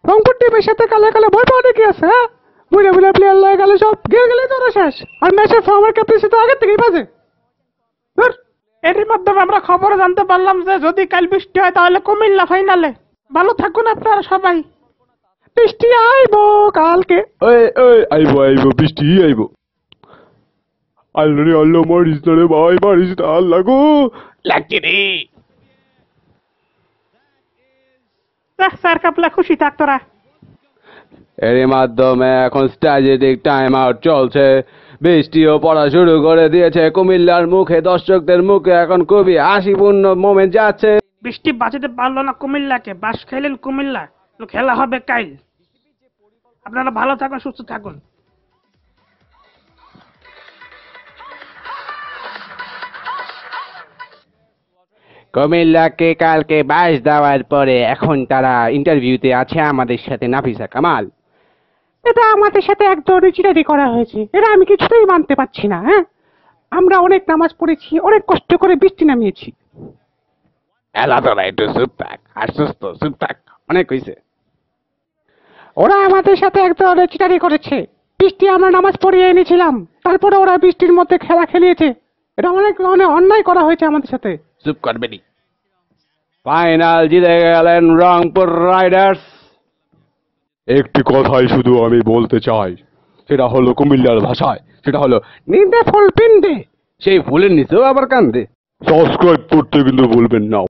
রংপুর টিমের সাথে কালে কালে ভয় পাওয়া কি আছে? হ্যাঁ, বুঝে বুঝে প্লেয়ার লয়ে গেলে সব গেলে তোরা শেষ। আর ম্যাচের ফর্মার ক্যাপ্টেন্সি তো আগের থেকেই বাজে। এরই মাধ্যমে আমরা খবর জানতে পারলাম যে যদি কাল বৃষ্টি হয় তাহলে কুমিল্লা ফাইনালে। ভালো থাকুন আপনারা সবাই। বৃষ্টি আইবো কালকে। আইবো বৃষ্টি আইবো। আল্লাহ আল্লাহ মারিস না রে ভাই, মারিস না, আল্লাহ গো লাগছে রে। স্যার কাপলা খুশি থাক তোরা। এরই মাধ্যমে এখন স্ট্র্যাটেজিক টাইম আউট চলছে। বৃষ্টিও পড়া শুরু করে দিয়েছে। কুমিল্লার মুখে, দর্শকদের মুখে এখন খুবই হাসিপূর্ণ মোমেন্ট যাচ্ছে। বৃষ্টি বাঁচাতে পারলো না কুমিল্লাকে, বাস খাইলেন কুমিল্লা। খেলা হবে কাইল। আপনারা ভালো থাকুন, সুস্থ থাকুন। কুমিল্লাকে কালকে বাস দেওয়ার পরে এখন তারা ইন্টারভিউতে আছে আমাদের সাথে নাফিসা কামাল। এটা আমাদের সাথে এক ধরনের চিটারি করা হয়েছে, এটা আমি কিছুতেই মানতে পারছি না। হ্যাঁ, আমরা অনেক নামাজ পড়েছি, অনেক কষ্ট করে বৃষ্টি নামিয়েছি। এলা তোরা একটু চুপ থাক, আর সুস্থ চুপ থাক, অনেক হয়েছে। ওরা আমাদের সাথে এক ধরনের চিটারি করেছে। বৃষ্টি আমরা নামাজ পড়িয়ে এনেছিলাম, তারপরে ওরা বৃষ্টির মধ্যে খেলা খেলিয়েছে। এটা অনেক অনেক অন্যায় করা হয়েছে আমাদের সাথে। চুপ করবেনি। ফাইনাল জিতে গেলেন রংপুর রাইডার্স। একটি কথাই শুধু আমি বলতে চাই, সেটা হলো কুমিল্লার ভাষায়, সেটা হলো নিন্দে ফুল পিন্দে। সেই ফুলের নিচেও আবার কান্দে। সাবস্ক্রাইব করতে কিন্তু ভুলবেন না।